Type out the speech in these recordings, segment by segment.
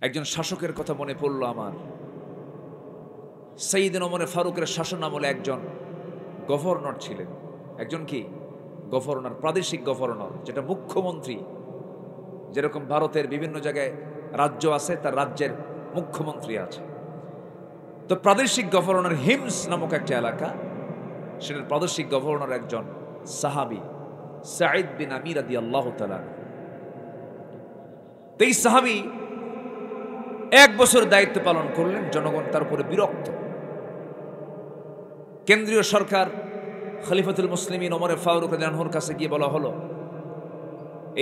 একজন শাসকের কথা মনে পড়ল আমার। সাইয়েদনা ওমর ফারুকের শাসন আমলে একজন গভর্নর ছিলেন। একজন কি গভর্নর, প্রাদেশিক গভর্নর, যেটা মুখ্যমন্ত্রী। যেরকম ভারতের বিভিন্ন জায়গায় রাজ্য আছে, তার রাজ্যের মুখ্যমন্ত্রী আছে। তো প্রাদেশিক গভর্নর হিমস নামক একটা এলাকা, সেটার প্রাদেশিক গভর্নর একজন সাহাবী সাঈদ বিন আমির রাদিয়াল্লাহু তাআলা। এই সাহাবী 1 বছর দায়িত্ব পালন করলেন, জনগণ তার উপরে বিরক্ত। কেন্দ্রীয় সরকার খলিফাতুল মুসলিমিন ওমর ফারুক রাদিয়াল্লাহু আনহুর কাছে গিয়ে বলা হলো,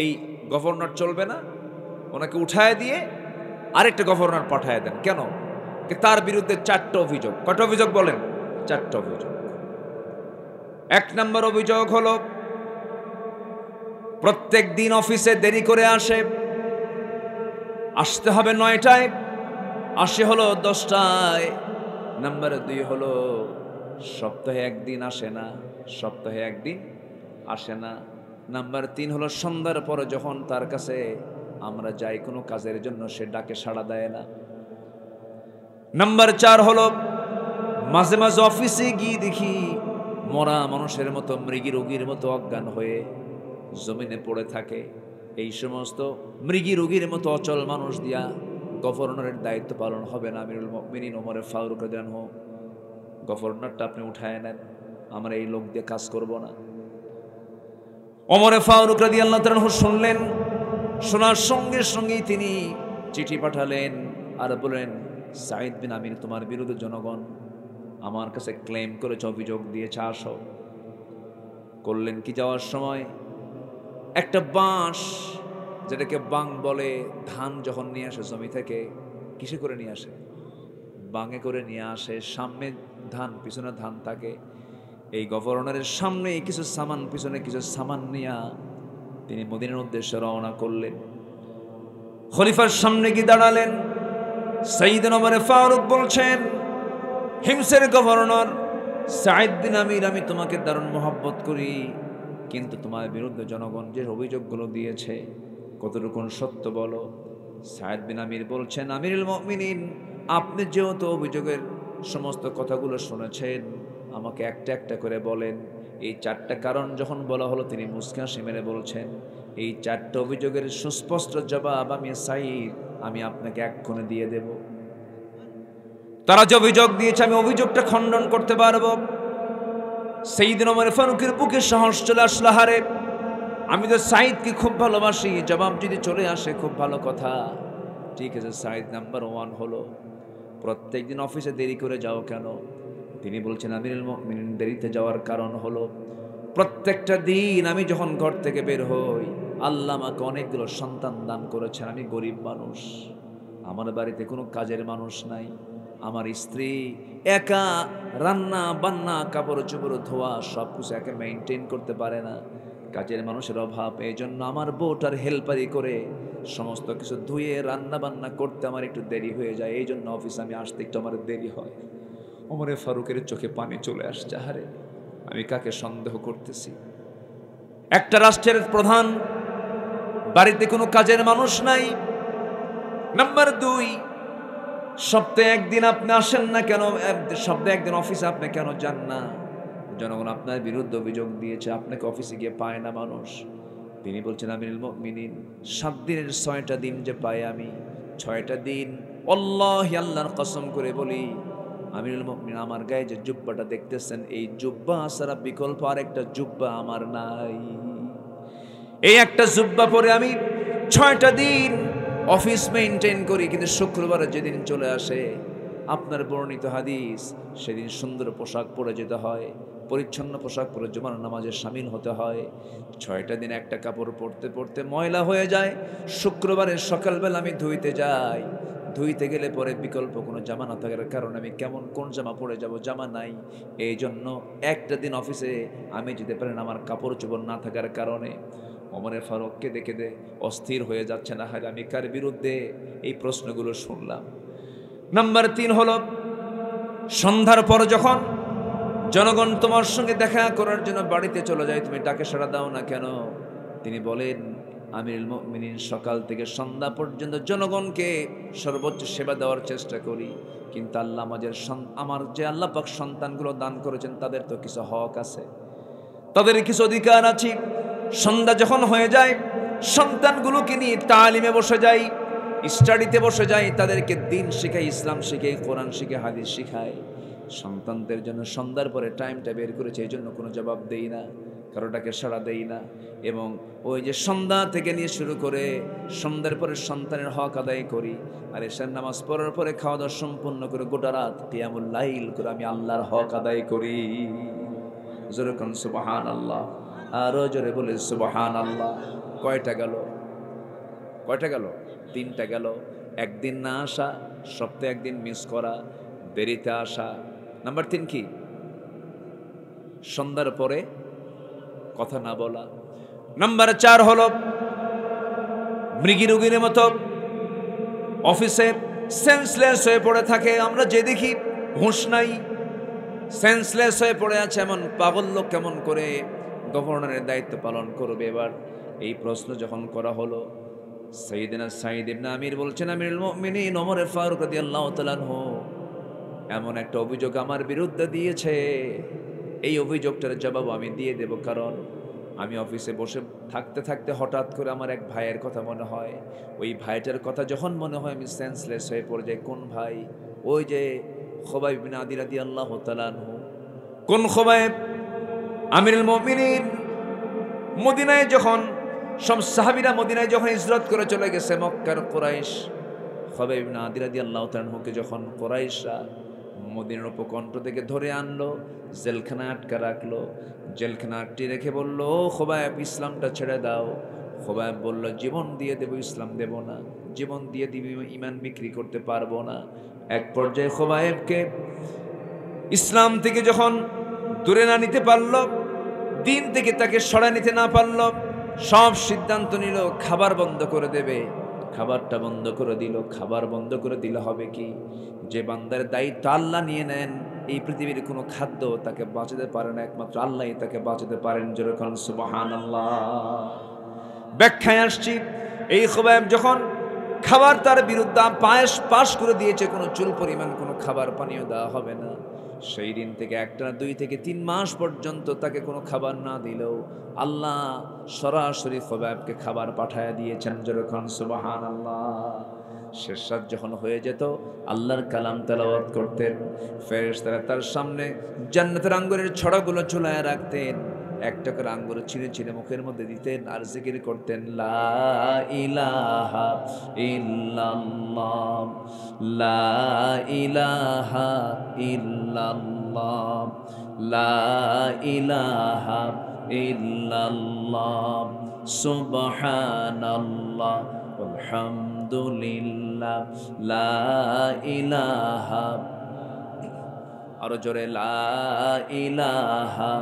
এই গভর্নর চলবে না, ওনাকে উঠায় দিয়ে আরেকটা গভর্নর পাঠায় দেন। কেন? তার বিরুদ্ধে 4টা অভিযোগ। কয়টা অভিযোগ বলেন? 4টা অভিযোগ। 1 নম্বর অভিযোগ হলো প্রত্যেক দিন অফিসে দেরি করে আসে, আসতে হবে 9টায়, আসে হলো 10টায়। নাম্বার 2 হলো সপ্তাহে 1 দিন আসে না, সপ্তাহে 1 দিন আসে না। নাম্বার 3 হলো সন্ধ্যার পরে যখন তার কাছে আমরা যাই কোনো কাজের জন্য, সে ডাকে সাড়া দেয় না। নাম্বার 4 হলো মাঝে মাঝে অফিসে গিয়ে দেখি মরা মানুষের মতো, মৃগী রোগীর মতো অজ্ঞান হয়ে জমিনে পড়ে থাকে। এই সমস্ত মৃগী রোগীর মতো অচল মানুষ দিয়া গভর্নরের দায়িত্ব পালন হবে না। আমিরুল মুমিনিন ওমর ফারুক রাদিয়াল্লাহু আনহু, গভর্নরটা আপনি উঠায় নেন, আমরা এই লোক দিয়ে কাজ করব না। ওমর ফারুক রাদিয়াল্লাহু তাআলা শুনলেন। শোনার সঙ্গে সঙ্গেই তিনি চিঠি পাঠালেন আর বলেন, সাঈদ বিন আমির, তোমার বিরুদ্ধে জনগণ আমার কাছে ক্লেম করেছে, অভিযোগ দিয়েছে, আসো। করলেন কি, যাওয়ার সময় একটা বাঁশ, যেটাকে বাং বলে, ধান যখন নিয়ে আসে জমি থেকে, কিসে করে নিয়ে আসে? বাঙে করে নিয়ে আসে। সামনে ধান, পিছনে ধান থাকে। এই গভর্নরের সামনে কিছু সামান, পিছনে কিছু সামান নিয়ে তিনি মদিনার উদ্দেশ্যে রওনা করলেন। খলিফার সামনে গিয়ে দাঁড়ালেন। সাইয়েদনা ওমর ফারুক বলছেন, হিমসের গভর্নর সাঈদ বিন আমির, আমি তোমাকে দারুণ মহব্বত করি, কিন্তু তোমার বিরুদ্ধে জনগণ যে অভিযোগগুলো দিয়েছে কতটুকু সত্য বলো। সাঈদ বিন আমির বলছেন, আমিরুল মুমিনিন, আপনি যেহেতু অভিযোগের সমস্ত কথাগুলো শুনেছেন, আমাকে একটা একটা করে বলেন। এই 4টা কারণ যখন বলা হলো, তিনি মুস্কি হাসি মেরে বলছেন, এই 4টা অভিযোগের সুস্পষ্ট জবাব আমি সাঈদ, আমি আপনাকে এক্ষণে দিয়ে দেব। তারা যে অভিযোগ দিয়েছে, আমি অভিযোগটা খণ্ডন করতে পারবো। সাইয়েদনা ওমর ফারুকের বুকে সাহস চলে আসলো, হারে আমি তো সাঈদকে খুব ভালোবাসি, জবাব যদি চলে আসে খুব ভালো কথা। ঠিক আছে, সাঈদ, নাম্বার 1 হলো প্রত্যেকদিন অফিসে দেরি করে যাও কেন? তিনি বলছেন, আমিরুল মুমিনিন, দেরিতে যাওয়ার কারণ হলো প্রত্যেকটা দিন আমি যখন ঘর থেকে বের হই, আল্লাহ আমাকে অনেকগুলো সন্তান দান করেছেন। আমি গরিব মানুষ, আমার বাড়িতে কোনো কাজের মানুষ নাই। আমার স্ত্রী একা রান্না বান্না, কাপড় চোপড় ধোয়া সব কিছু একা মেনটেন করতে পারে না, কাজের মানুষের অভাব। এই জন্য আমার বউটার হেল্পারি করে সমস্ত কিছু ধুয়ে রান্না বান্না করতে আমার একটু দেরি হয়ে যায়। এই জন্য অফিসে আমি আসতে একটু আমার দেরি হয়। ওমর ফারুকের চোখে পানি চলে আসছে, হারে আমি কাকে সন্দেহ করতেছি? একটা রাষ্ট্রের প্রধান, বাড়িতে কোনো কাজের মানুষ নাই। নাম্বার 2, সপ্তাহে 1 দিন আপনি আসেন না কেন? সপ্তাহে 1 দিন অফিসে আপনি কেন যান না? জনগণ আপনার বিরুদ্ধে অভিযোগ দিয়েছে, আপনাকে অফিসে গিয়ে পায় না মানুষ। তিনি বলছেন, আমিরুল মুমিনিন, 7 দিনের 6টা দিন যে পাই আমি, 6টা দিন আল্লাহ, আল্লাহর কসম করে বলি, আমিরুল মুমিনিন, আমার গায়ে যে জুব্বাটা দেখতেছেন, এই জুব্বা ছাড়া বিকল্প আরেকটা জুব্বা আমার নাই। এই একটা জুব্বা পরে আমি 6টা দিন অফিস মেইনটেইন করি, কিন্তু শুক্রবারে যেদিন চলে আসে আপনার বর্ণিত হাদিস, সেদিন সুন্দর পোশাক পরে যেতে হয়, পরিচ্ছন্ন পোশাক পরে জুমার নামাজে শামিল হতে হয়। 6টা দিন একটা কাপড় পরতে পরতে ময়লা হয়ে যায়। শুক্রবারের সকালবেলা আমি ধুইতে যাই, ধুইতে গেলে পরে বিকল্প কোনো জামা না থাকার কারণে আমি কোন জামা পরে যাব, জামা নাই। এই জন্য একটা দিন অফিসে আমি যেতে পারি না, আমার কাপড় চোপড় না থাকার কারণে। ওমর ফারুককে দেখে অস্থির হয়ে যাচ্ছে, না হয় আমি কার বিরুদ্ধে এই প্রশ্নগুলো শুনলাম। নাম্বার 3 হলো সন্ধ্যার পর যখন জনগণ তোমার সঙ্গে দেখা করার জন্য বাড়িতে চলে যায়, তুমি ডাকে সাড়া দাও না কেন? তিনি বলেন, আমিরুল মুমিনিন সকাল থেকে সন্ধ্যা পর্যন্ত জনগণকে সর্বোচ্চ সেবা দেওয়ার চেষ্টা করি, কিন্তু আল্লাহ আমার যে আল্লাহ পাক সন্তানগুলো দান করেছেন তাদের তো কিছু হক আছে, তাদের কিছু অধিকার আছে। সন্ধ্যা যখন হয়ে যায় সন্তানগুলোকে নিয়ে তালিমে বসে যাই, স্টাডিতে বসে যাই, তাদেরকে দিন শিখাই, ইসলাম শিখাই, কোরআন শিখাই, হাদিস শিখাই। সন্তানদের জন্য সন্ধ্যার পরে টাইমটা বের করেছে, এই জন্য কোনো জবাব দেই না, কারোটাকে সাড়া দেই না। এবং ওই যে সন্ধ্যা থেকে নিয়ে শুরু করে সন্ধ্যার পরে সন্তানের হক আদায় করি, আর এশার নামাজ পড়ার পরে খাওয়া দাওয়া সম্পূর্ণ করে গোটা রাত কিয়ামুল লাইল করে আমি আল্লাহর হক আদায় করি। জোরে কোন সুবহানাল্লাহ, আরো জোরে বলে সুবহানাল্লাহ। কয়টা গেল? কয়টা গেল? 3টা গেল। একদিন না আসা, সপ্তাহে একদিন মিস করা, দেরিতে আসা। নাম্বার 3 কি? সন্ধ্যার পরে কথা না বলা। নাম্বার 4 হলো মৃগী রোগীর মতো অফিসে সেন্সলেস হয়ে পড়ে থাকে। আমরা যে দেখি হুঁশ নাই, সেন্সলেস হয়ে পড়ে আছে, এমন পাগল লোক কেমন করে গভর্নরের দায়িত্ব পালন করবে? এবার এই প্রশ্ন যখন করা হলো, সাইয়েদনা সাঈদ ইবনে আমির বলছেন, আমিরুল মুমিনিন ওমর ফারুক রাদিয়াল্লাহু তাআলা আনহু এমন একটা অভিযোগ আমার বিরুদ্ধে দিয়েছে, এই অভিযোগটার জবাব আমি দিয়ে দেব। কারণ আমি অফিসে বসে থাকতে থাকতে হঠাৎ করে আমার এক ভাইয়ের কথা মনে হয়। ওই ভাইটার কথা যখন মনে হয় আমি সেন্সলেস হয়ে পড়ে যাই। কোন ভাই? ওই যে খুবাইব বিন আদি রাদিয়াল্লাহু তাআলা আনহু। কোন খুবাইব? আমিরুল মুমিনিন মদিনায় যখন সব সাহাবীরা মদিনায় যখন হিজরত করে চলে গেছে, মক্কার কুরাইশ খুবাইব বিন আদি রাদিয়াল্লাহু তাআলা আনহুকে যখন কুরাইশরা মদিনার উপকণ্ঠ থেকে ধরে আনলো, জেলখানায় আটকা রাখলো, জেলখানা আটকে রেখে বলল, খুবাইব ইসলামটা ছেড়ে দাও। খুবাইব বলল, জীবন দিয়ে দেব, ইসলাম দেব না। জীবন দিয়ে দিবি, ইমান বিক্রি করতে পারবো না। এক পর্যায়ে খুবাইবকে ইসলাম থেকে যখন দূরে না নিতে পারলো, দিন থেকে তাকে সরাই নিতে না পারলো, সব সিদ্ধান্ত নিল খাবার বন্ধ করে দেবে। খাবারটা বন্ধ করে দিল। খাবার বন্ধ করে দিলে হবে কি? যে বান্দার দায়িত্ব আল্লাহ নিয়ে নেন, এই পৃথিবীর কোনো খাদ্য তাকে বাঁচাতে পারে না, একমাত্র আল্লাহই তাকে বাঁচাতে পারেন। যেরকম সুবহানাল্লাহ। ব্যাখ্যায় আসছি, এই খুবাইব যখন খাবার তার বিরুদ্ধে পাশ করে দিয়েছে, কোনো চুল পরিমাণ কোনো খাবার পানীয় দেওয়া হবে না, সেই দিন থেকে একটা 2 থেকে 3 মাস পর্যন্ত তাকে কোনো খাবার না দিলেও আল্লাহ সরাসরি খুবাইবকে খাবার পাঠায় দিয়েছেন। যেরকম সুবহানাল্লাহ। শেষ রাত যখন হয়ে যেত, আল্লাহর কালাম তেলাওয়াত করতেন, ফেরেশতারা তার সামনে জান্নাতের আঙ্গুরের ছড়াগুলো ঝুলায় রাখতেন, একটা করে আঙ্গুর ছিঁড়ে ছিঁড়ে মুখের মধ্যে দিতেন আর জিকির করতেন, লা ইলাহা ইল্লাল্লাহ, লা ইলাহা ইল্লাল্লাহ, লা ইলাহা ইল্লাল্লাহ, সুবহানাল্লাহ, আলহামদুলিল্লাহ, লা ইলাহা, আরো জোরে, লা ইলাহা।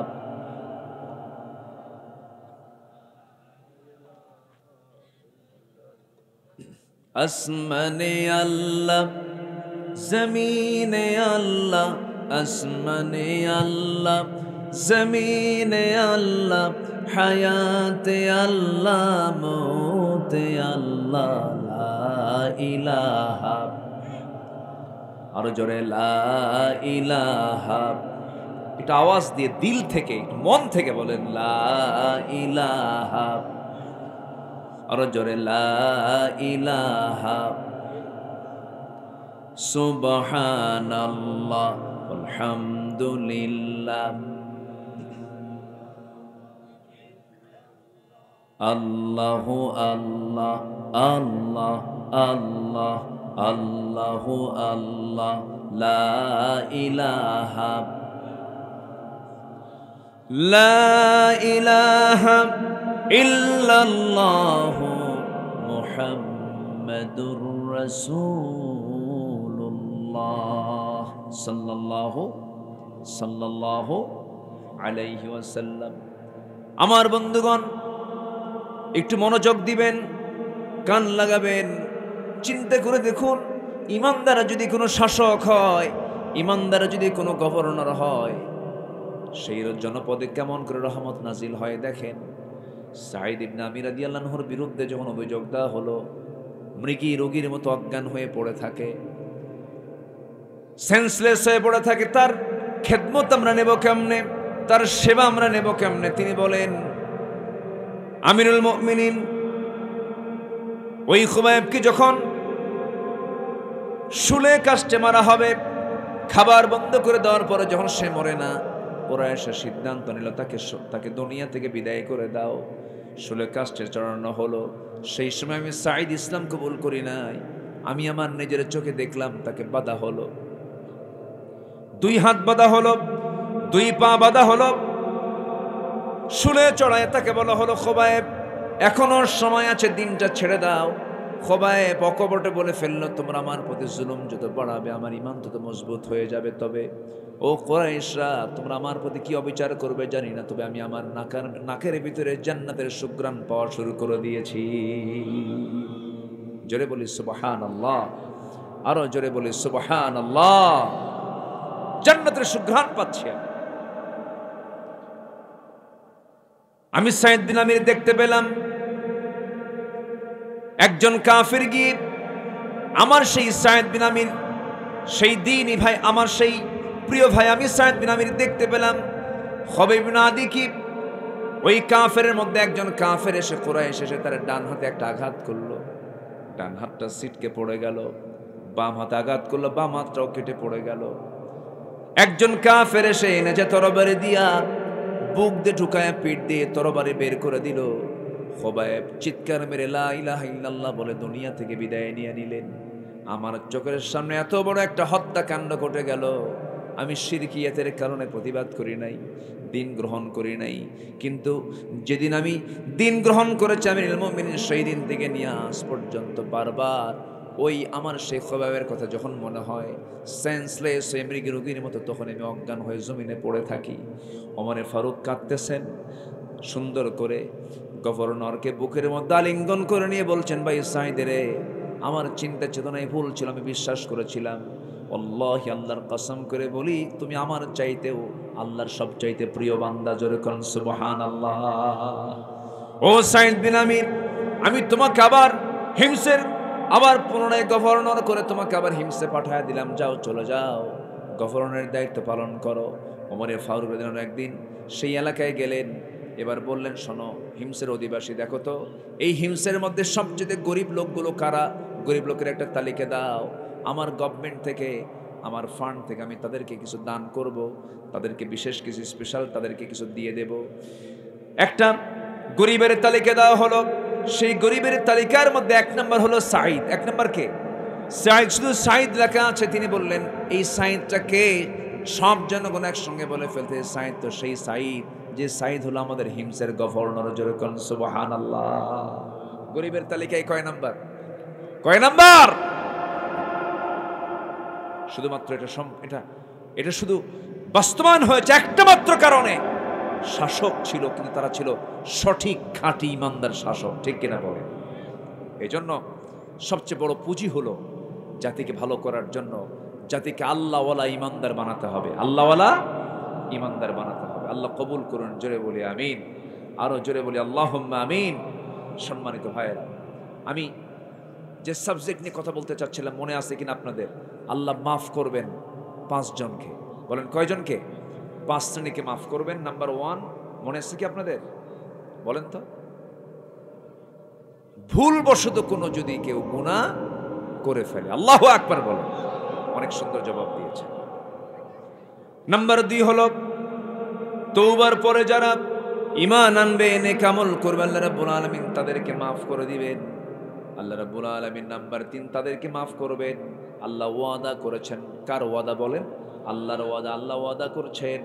আসমানে আল্লাহ, জমিনে আল্লাহ, আসমানে আল্লাহ, জমিনে আল্লাহ, হায়াতে আল্লাহ, মৌতে আল্লাহ, লা ইলাহা। আরো জোরে, লা ইলাহা। এটা আওয়াজ দিয়ে দিল থেকে, মন থেকে বলেন, লা ইলাহা। আরো জোরে, লা ইলাহা। সুবহানাল্লাহ, আলহামদুলিল্লাহ, আল্লাহু আল্লাহ, আল্লাহ আল্লাহ, আল্লাহু আল্লাহ, লা ইলাহা, লা ইলাহা ইল্লাল্লাহু মুহাম্মাদুর রাসূলুল্লাহ সাল্লাল্লাহু আলাইহি ওয়াসাল্লাম। আমার বন্ধুগণ, একটু মনোযোগ দিবেন, কান লাগাবেন, চিন্তা করে দেখুন, ইমানদারা যদি কোনো শাসক হয়, ইমানদারা যদি কোনো গভর্নর হয়, সেই জনপদে কেমন করে রহমত নাজিল হয় দেখেন। সাঈদ ইবনে আমির রাদিয়াল্লাহু আনহুর বিরুদ্ধে যখন অভিযোগ দেওয়া হলো, মৃগী রোগীর মতো অজ্ঞান হয়ে পড়ে থাকে, সেন্সলেস হয়ে পড়ে থাকে, তার খেদমত আমরা নেব কেমনে, তার সেবা আমরা নেব কেমনে? তিনি বলেন, আমিরুল মুমিনিন ওই খুবাইবকে যখন শুলে কাস্টে মারা হবে, খাবার বন্ধ করে দেওয়ার পরে যখন সে মরে না, ওরা এসে সিদ্ধান্ত নিল তাকে দুনিয়া থেকে বিদায় করে দাও। শুলে কাস্টে চড়ানো হলো। সেই সময় আমি সাঈদ ইসলাম কবুল করি নাই, আমি আমার নিজের চোখে দেখলাম তাকে বাঁধা হলো, 2 হাত বাঁধা হলো, 2 পা বাঁধা হলো, শুলে চড়ায় তাকে বলা হলো, খোবায়েব এখনো সময় আছে, দিনটা ছেড়ে দাও। খোবায়েব অকপটে বলে ফেললো, তোমরা আমার প্রতি জুলুম যত বাড়াবে আমার ঈমান তত মজবুত হয়ে যাবে। তবে ও কুরাইশরা, তোমরা আমার প্রতি কি অবিচার করবে জানি না, তবে আমি আমার নাকের ভিতরে জান্নাতের সুঘ্রাণ পাওয়া শুরু করে দিয়েছি। জোরে বলি সুবহানাল্লাহ, আরো জোরে বলি সুবহানাল্লাহ। জান্নাতের সুঘ্রাণ পাচ্ছি আমি। সাঈদ বিন আমির দেখতে পেলাম একজন কাফির গিয়ে আমার সেই সাঈদ বিন আমির, সেই দ্বীনি ভাই, আমার সেই প্রিয় ভাই, আমি সাঈদ বিন আমির দেখতে পেলাম খবাইব বিন আদি কি ওই কাফেরের মধ্যে একজন কাফের এসে কুরাইশ এসে তার ডান হাতে একটা আঘাত করলো, ডান হাতটা ছিটকে পড়ে গেল। বাম হাতে আঘাত করলো, বাম হাতটাও কেটে পড়ে গেল। একজন কাফের এসে এনে যে তরবারি দিয়া বুক দিয়ে ঢুকায় পিঠ দিয়ে তরবারি বের করে দিল। খোবায়েব চিৎকার মেরে লা ইলাহা ইল্লাল্লাহ বলে দুনিয়া থেকে বিদায় নিয়ে নিলেন। আমার চোখের সামনে এত বড় একটা হত্যাকাণ্ড ঘটে গেল। আমি শিরকিয়াতের কারণে প্রতিবাদ করি নাই, দিন গ্রহণ করি নাই, কিন্তু যেদিন আমি দিন গ্রহণ করেছি আমিরুল মুমিনিন, সেই দিন থেকে নিয়ে আজ পর্যন্ত বারবার ওই আমার সেই খোবায়েবের কথা যখন মনে হয়, সেন্সলেস মৃগী রোগীর মতো তখন আমি অজ্ঞান হয়ে জমিনে পড়ে থাকি। ওমরে ফারুক কাঁদতেছেন সুন্দর করে, গভর্নরকে বুকের মধ্যে আলিঙ্গন করে নিয়ে বলছেন, ভাই সাঈদ রে, আমার চিন্তা চেতনায় ভুল ছিল, আমি বিশ্বাস করেছিলাম। আল্লাহি, আল্লাহর কসম করে বলি, তুমি আমার চাইতেও আল্লাহর সব চাইতে প্রিয় বান্দা। জোরে করুন সুবহানাল্লাহ। ও সাঈদ বিন আমির, আমি তোমাকে আবার হিমসের আবার পুনরায় গভর্নর করে তোমাকে আবার হিমসে পাঠায় দিলাম, যাও চলে যাও, গভর্নরের দায়িত্ব পালন করো। ওমরে ফারুক রাদিয়াল্লাহু আনহু একদিন সেই এলাকায় গেলেন, এবার বললেন, শোনো হিমসের অধিবাসী, দেখো তো এই হিমসের মধ্যে সবচেয়ে গরিব লোকগুলো কারা, গরিব লোকের একটা তালিকা দাও। আমার গভর্নমেন্ট থেকে, আমার ফান্ড থেকে আমি তাদেরকে কিছু দান করব, তাদেরকে বিশেষ কিছু স্পেশাল তাদেরকে কিছু দিয়ে দেব। একটা গরিবের তালিকা দেওয়া হলো। সেই গরিবের তালিকার মধ্যে 1 নম্বর হলো সাঈদ। 1 নম্বর কে? সাঈদ। শুধু সাঈদ লেখা আছে। তিনি বললেন, এই সাঈদটা কে? সব জনগণ একসঙ্গে বলে ফেলতে, সাঈদ তো সেই সাঈদ যে সাঈদ হলো আমাদের হিমসের গভর্নর। জোরে করুন সুবহানাল্লাহ। গরিবের তালিকায় কয় নাম্বার? কয় নাম্বার? শুধুমাত্র এটা শুধু বাস্তবায়ন হয়েছে একটা মাত্র কারণে, শাসক ছিল কিন্তু তারা ছিল সঠিক খাঁটি ইমানদার শাসক, ঠিক কিনা বলেন? এই জন্য সবচেয়ে বড় পুঁজি হলো জাতিকে ভালো করার জন্য জাতিকে আল্লাহওয়ালা ইমানদার বানাতে হবে, আল্লাহওয়ালা ইমানদার বানাতে হবে। আল্লাহ কবুল করুন। জোরে বলি আমিন, আরো জোরে বলি আল্লাহুম্মা আমিন। সম্মানিত ভাইয়েরা, আমি যে সাবজেক্ট নিয়ে কথা বলতে চাচ্ছিলাম মনে আছে কিনা আপনাদের? আল্লাহ মাফ করবেন 5 জনকে। বলেন কয়জনকে? 5 শ্রেণীকে মাফ করবেন। নাম্বার 1 মনে আছে কি আপনাদের? বলেন তো। ভুলবশত কোনো যদি কেউ গুনাহ করে ফেলে, আল্লাহু আকবার বলেন। অনেক সুন্দর জবাব দিয়েছে। নাম্বার 2 হলো তওবার পরে যারা ঈমান আনবে, নেক আমল করবে, আল্লাহ রাব্বুল আলামিন তাদেরকে মাফ করে দিবেন। আল্লাহ রাব্বুল আলামিন নাম্বার 3 তাদেরকে মাফ করবেন। আল্লাহ ওয়াদা করেছেন। কার ওয়াদা বলেন? আল্লাহর ওয়াদা। আল্লাহ ওয়াদা করছেন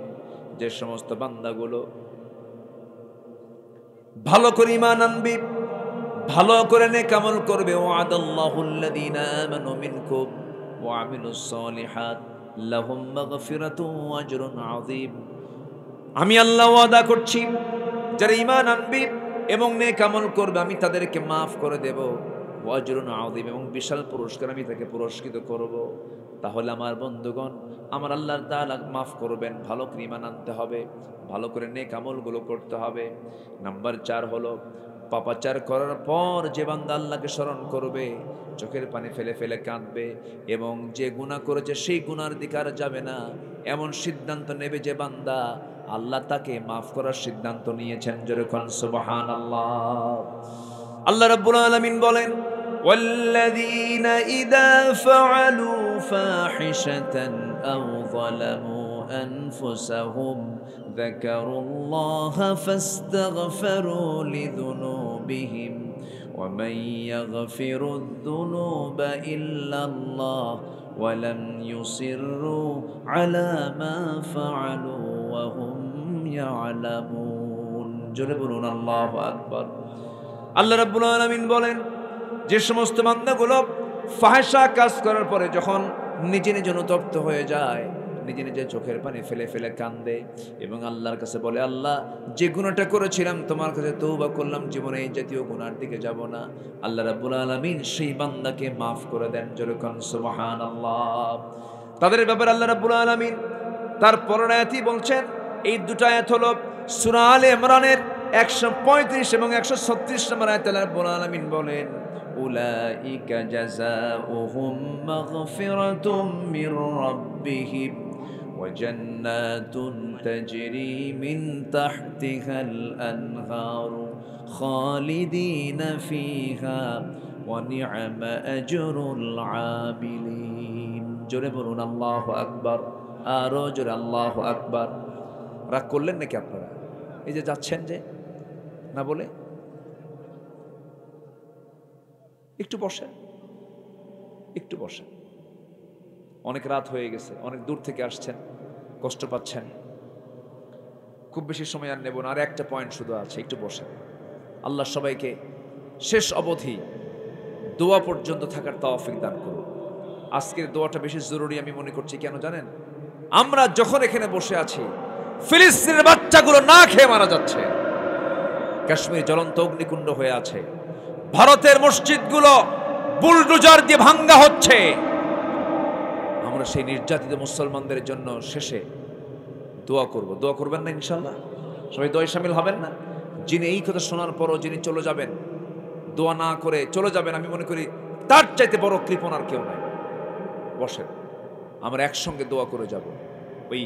যে সমস্ত বান্দাগুলো ভালো করে ঈমান আনবে, ভালো করে নেক আমল করবে, ওয়াদাল্লাহুল্লাযীনা আমানু মিনকুম ওয়া আমিলুস সালিহাত লাহুম মাগফিরাতুন ওয়া আজরুন আযীম। আমি আল্লাহ ওয়াদা করছি যারা ঈমান আনবে এবং নেক আমল করবে আমি তাদেরকে মাফ করে দেব, ওয়া আজরুন আযীম, এবং বিশাল পুরস্কার আমি তাকে পুরস্কৃত করব। তাহলে আমার বন্ধুগণ, আমার আল্লাহ তাআলা মাফ করবেন, ভালো করে ঈমান আনতে হবে, ভালো করে নেক আমলগুলো করতে হবে। নাম্বার 4 হলো পাপাচার করার পর যে বান্দা আল্লাহকে স্মরণ করবে, চোখের পানি ফেলে ফেলে কাঁদবে এবং যে গুনাহ করেছে সেই গুনার দিকে আর যাবে না, এমন সিদ্ধান্ত নেবে যে বান্দা, আল্লাহ তাকে মাফ করার সিদ্ধান্ত নিয়েছেন। জোরে কোন সুবহানাল্লাহ। আল্লাহ রাব্বুল আলামিন বলেন, والذين إذا فعلوا فاحشة أو ظلموا أنفسهم ذكروا الله فاستغفروا لذنوبهم ومن يغفر الذنوب إلا الله ولم يصروا على ما فعلوا وهم يعلمون। জোরে বলুন আল্লাহু আকবার। আল্লাহ রাব্বুল আলামিন বলেন, যে সমস্ত বান্দাগুলো ফাহিশা কাজ করার পরে যখন নিজে নিজে অনুতপ্ত হয়ে যায়, নিজে নিজে চোখের পানি ফেলে ফেলে কান্দে এবং আল্লাহর কাছে বলে, আল্লাহ যে গুনাহটা করেছিলাম তোমার কাছে তওবা করলাম, জীবনে এই জাতীয় গুনার দিকে যাব না, আল্লাহ রাব্বুল আলামিন সেই বান্দাকে মাফ করে দেন। জোরে কোন সুবহানাল্লাহ। তাদের ব্যাপারে আল্লাহ রাব্বুল আলামিন তার পরের আয়াতই বলছেন, এই দুটো আয়াত হলো সূরা আলে ইমরানের 135 এবং 136 নম্বর আয়াতে আল্লাহ রাব্বুল আলামিন বলেন, উলাইকা জাযাউহুম মাগফিরাতুম মির রাব্বিহিম ওয়া জান্নাতুন তাজরি মিন তাহতিহাল আনহারু খালিদিনা ফিহা ওয়া নি'মা আজরুল আবিলিন। জোরে বলুন আল্লাহু আকবার, আরো জোরে আল্লাহু আকবার। রাগ করলেন নাকি আপনারা? এই যে যাচ্ছেন যে না বলে, একটু বসেন, একটু বসেন। অনেক রাত হয়ে গেছে, অনেক দূর থেকে আসছেন, কষ্ট পাচ্ছেন। খুব বেশি সময় আর নেব না, আর একটা পয়েন্ট শুধু আছে, একটু বসেন। আল্লাহ সবাইকে শেষ অবধি দোয়া পর্যন্ত থাকার তৌফিক দান করুন। আজকের দোয়াটা বেশি জরুরি আমি মনে করছি। কেন জানেন? আমরা যখন এখানে বসে আছি, ফিলিস্তিনের বাচ্চাগুলো না খেয়ে মারা যাচ্ছে, কাশ্মীর জ্বলন্ত অগ্নিকুণ্ড হয়ে আছে, ভারতের মসজিদগুলো বুলডোজার দিয়ে ভাঙ্গা হচ্ছে। আমরা সেই নির্যাতিত মুসলমানদের জন্য শেষে দোয়া করব। দোয়া করবেন না ইনশাআল্লাহ? সবাই দোয়ায় শামিল হবেন না? যিনি এই কথা শোনার পরও যিনি চলে যাবেন, দোয়া না করে চলে যাবেন, আমি মনে করি তার চাইতে বড় কৃপণ আর কেউ নাই। বসেন, আমরা একসঙ্গে দোয়া করে যাব। ওই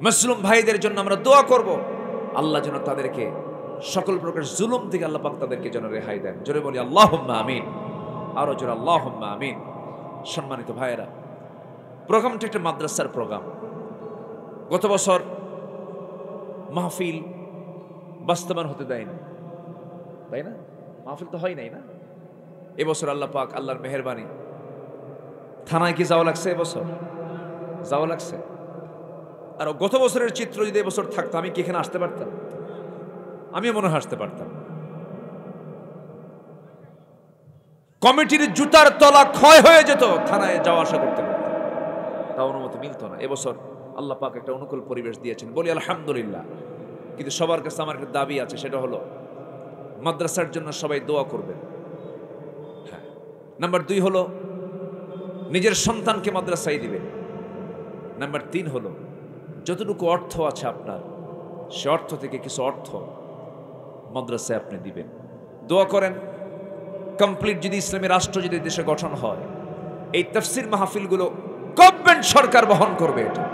মুসলিম ভাইদের জন্য আমরা দোয়া করব, আল্লাহ যেন তাদেরকে সকল প্রকার জুলুম থেকে আল্লাহ পাক তাদেরকে যেন রেহাই দেন। জোরে বলি আল্লাহুম্মা আমিন, আরো জোরে আল্লাহুম্মা আমিন। সম্মানিত ভাইয়েরা, প্রোগ্রামটা একটা মাদ্রাসার প্রোগ্রাম। গত বছর মাহফিল বাস্তবায়ন হতে দেয়নি, তাই না? মাহফিল তো হয় নাই না? এবছর আল্লাহ পাক, আল্লাহর মেহেরবানি, থানায় কি যাওয়া লাগছে? এবছর যাওয়া লাগছে। আর গত বছরের চিত্র যদি এবছর থাকতো, আমি কি এখানে আসতে পারতাম? আমিও মনে হয় আসতে পারতাম। কমিটির জুতার তলা ক্ষয় হয়ে যেত, থানায় যাওয়া আসা করতে পারতাম, তা অনুমতি মিলত না। এবছর আল্লাহ পাক একটা অনুকূল পরিবেশ দিয়েছেন, বলি আলহামদুলিল্লাহ। কিন্তু সবার কাছে আমার একটা দাবি আছে, সেটা হলো মাদ্রাসার জন্য সবাই দোয়া করবেন। হ্যাঁ, নাম্বার 2 হলো নিজের সন্তানকে মাদ্রাসায় দিবেন। নাম্বার 3 হলো যতটুকু অর্থ আছে আপনার, সে অর্থ থেকে কিছু অর্থ মাদ্রাসায় আপনি দিবেন। দোয়া করেন কমপ্লিট যদি ইসলামী রাষ্ট্র যদি দেশে গঠন হয়, এই তাফসির মাহফিলগুলো গভর্নমেন্ট সরকার বহন করবে। এটা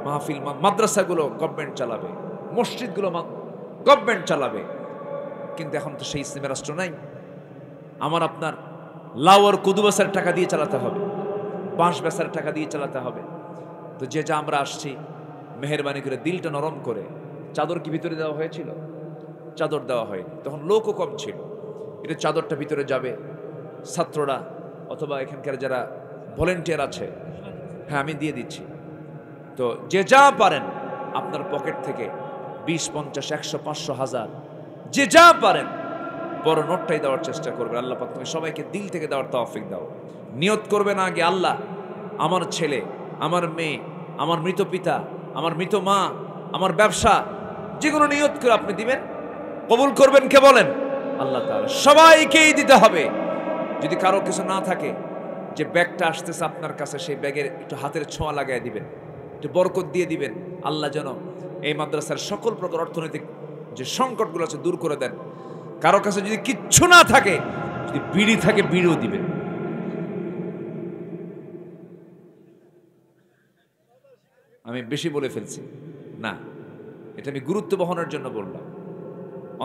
মাহফিল, মাদ্রাসাগুলো গভর্নমেন্ট চালাবে, মসজিদগুলো গভর্নমেন্ট চালাবে। কিন্তু এখন তো সেই ইসলামী রাষ্ট্র নাই। আমার আপনার লাউর কদু বেচার টাকা দিয়ে চালাতে হবে, বাঁশ বেচার টাকা দিয়ে চালাতে হবে। তো যে যা আমরা আসছি, মেহেরবানি করে দিলটা নরম করে, চাদর কি ভিতরে দেওয়া হয়েছিল? চাদর দেওয়া হয়নি, তখন লোকও কম ছিল। এটা চাদরটা ভিতরে যাবে, ছাত্ররা অথবা এখানকার যারা ভলেন্টিয়ার আছে, হ্যাঁ আমি দিয়ে দিচ্ছি। তো যে যা পারেন আপনার পকেট থেকে 20, 50, 100, 500, 1000 যে যা পারেন বড় নোটটাই দেওয়ার চেষ্টা করবেন। আল্লাহ পাক তুমি সবাইকে দিল থেকে দেওয়ার তৌফিক দাও। নিয়ত করবেন আগে, আল্লাহ আমার ছেলে, আমার মেয়ে, আমার মৃত পিতা, আমার মৃত মা, আমার ব্যবসা, যেগুলো নিয়ত করে আপনি দিবেন, কবুল করবেন কে বলেন? আল্লাহ তাআলা। সবাইকেই দিতে হবে। যদি কারো কিছু না থাকে, যে ব্যাগটা আসতেছে আপনার কাছে, সেই ব্যাগের একটু হাতের ছোঁয়া লাগাই দিবেন, একটু বরকত দিয়ে দিবেন। আল্লাহ যেন এই মাদ্রাসার সকল প্রকার অর্থনৈতিক যে সংকটগুলো আছে দূর করে দেন। কারো কাছে যদি কিচ্ছু না থাকে, যদি বিড়ি থাকে বিড়িও দিবেন। আমি বেশি বলে ফেলছি না, এটা আমি গুরুত্ব বহনের জন্য বললাম।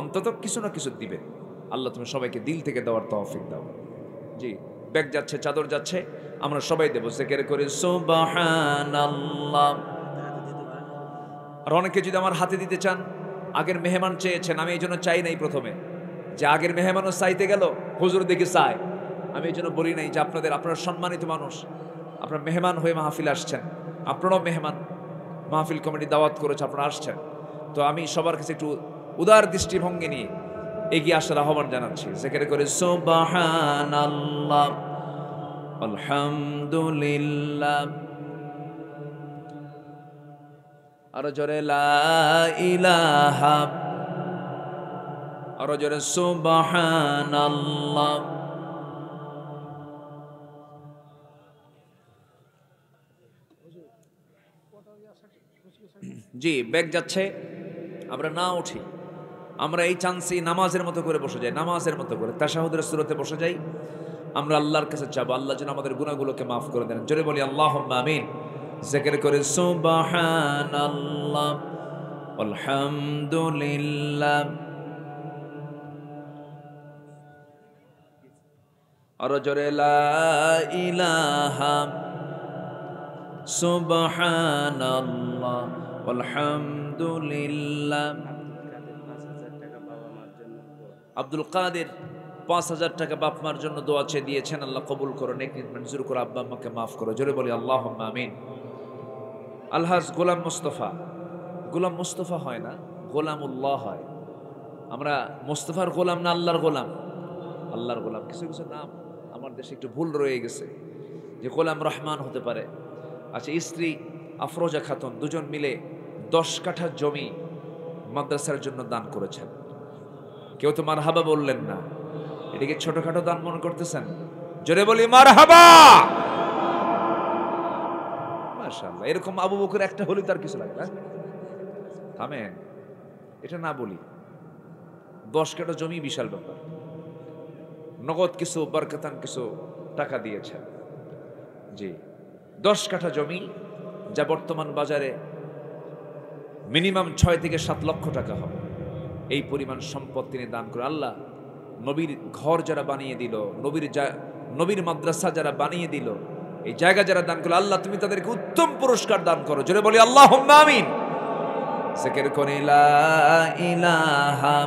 অন্তত কিছু না কিছু দিবে। আল্লাহ তুমি সবাইকে দিল থেকে দেওয়ার তৌফিক দাও। জি, ব্যাগ যাচ্ছে, চাদর যাচ্ছে, আমরা সবাই দেবো। জিকির করে সুবহানাল্লাহ। আর অনেকে যদি আমার হাতে দিতে চান, আগের মেহমান চেয়েছেন, আমি এই জন্য চাই নাই প্রথমে যে আগের মেহমানও চাইতে গেল হুজুর দেখে চায়, আমি এই জন্য বলি নাই যে আপনারা সম্মানিত মানুষ, আপনারা মেহমান হয়ে মাহফিল আসছেন, আপনারাও মেহমান, মাহফিল কমিটি দাওয়াত করেছে, আপনারা আসছেন। তো আমি সবার কাছে একটু উদার দৃষ্টিভঙ্গি নিয়ে এগিয়ে আসার আহ্বান জানাচ্ছি। জিকির করে সুবহানাল্লাহ, আলহামদুলিল্লাহ, আরো জোরে লা ইলাহা, আরো জোরে সুবহানাল্লাহ। জি, ব্যাগ যাচ্ছে, আমরা না উঠি, আমরা এই চান্সে নামাজের মতো করে বসে যাই, নামাজের মতো করে তাশাহুদের সূরতে বসে যাই। আমরা আল্লাহর কাছে চাবো আল্লাহ যেন আমাদের গুনাহগুলোকে মাফ করে দেন। জোরে বলি আল্লাহুম্মা আমিন। জিকির করে সুবহানাল্লাহ, আলহামদুলিল্লাহ, আর জোরে লা ইলাহা, সুবহানাল্লাহ, আলহামদুলিল্লাহ। আব্দুল কাদের ৫,০০০ টাকা বাপ মার জন্য দোয়া চেয়ে দিয়েছেন, আল্লাহ কবুল করো, নেক মঞ্জুর করো, আব্বা আম্মাকে মাফ করো। জোরে বলি আল্লাহুম্মা আমিন। আলহাজ গোলাম মুস্তফা, গোলাম মুস্তফা হয় না, গোলামুল্লাহ হয়। আমরা মুস্তফার গোলাম না আল্লাহর গোলাম? আল্লাহর গোলাম। কিছু কিছু নাম আমার দেশে একটু ভুল রয়ে গেছে, যে গোলাম রহমান হতে পারে। আচ্ছা, স্ত্রী আফরোজা খাতুন, দুজন মিলে 10 কাঠা জমি মাদ্রাসার জন্য দান করেছেন। কেউ তো মারহাবা বললেন না, এটাকে ছোটখাটো দান মনে করতেছেন? জোরে বলি মারহাবা। মাশাআল্লাহ, এরকম আবু বকর একটা হলি তার কিছু লাগে না। থামেন, এটা না বলি। 10 কাঠা জমি বিশাল ব্যাপার। নগদ কিছু, বরকতান কিছু টাকা দিয়েছেন। জি, 10 কাঠা জমি, যা বর্তমান বাজারে মিনিমাম 6 থেকে 7 লক্ষ টাকা হবে। এই পরিমাণ সম্পদ তিনি দান করে। আল্লাহ নবীর ঘর যারা বানিয়ে দিল, নবীর মাদ্রাসা যারা বানিয়ে দিল, এই জায়গা যারা দান করলো, আল্লাহ তুমি তাদেরকে উত্তম পুরস্কার দান করো। জোরে বলি আল্লাহুম্মা আমিন। জিকির করে লা ইলাহা।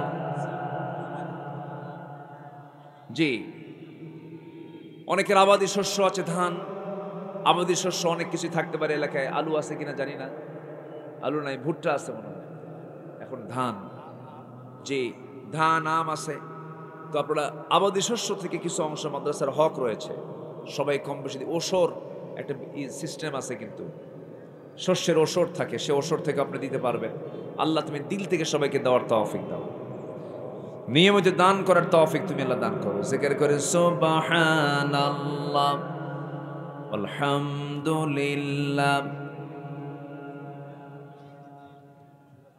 জি, অনেকের আবাদি শস্য আছে, ধান, আবাদি শস্য অনেক কিছু থাকতে পারে এলাকায়। আলু আছে কিনা জানি না, আলু নাই, ভুট্টা আছে মনে হয়, এখন ধান। যে ধান, আম আছে। তো আপনারা আবাদি শস্য থেকে কিছু অংশ মাদ্রাসার হক রয়েছে, সবাই কম বেশি। ওসর একটা সিস্টেম আছে, কিন্তু শস্যের ওসর থাকে, সে ওসর থেকে আপনি দিতে পারবেন। আল্লাহ তুমি দিল থেকে সবাইকে দেওয়ার তৌফিক দাও, নিয়মিত দান করার তৌফিক তুমি আল্লাহ দান করো। জিকির করে সুবহানাল্লাহ, আলহামদুলিল্লাহ,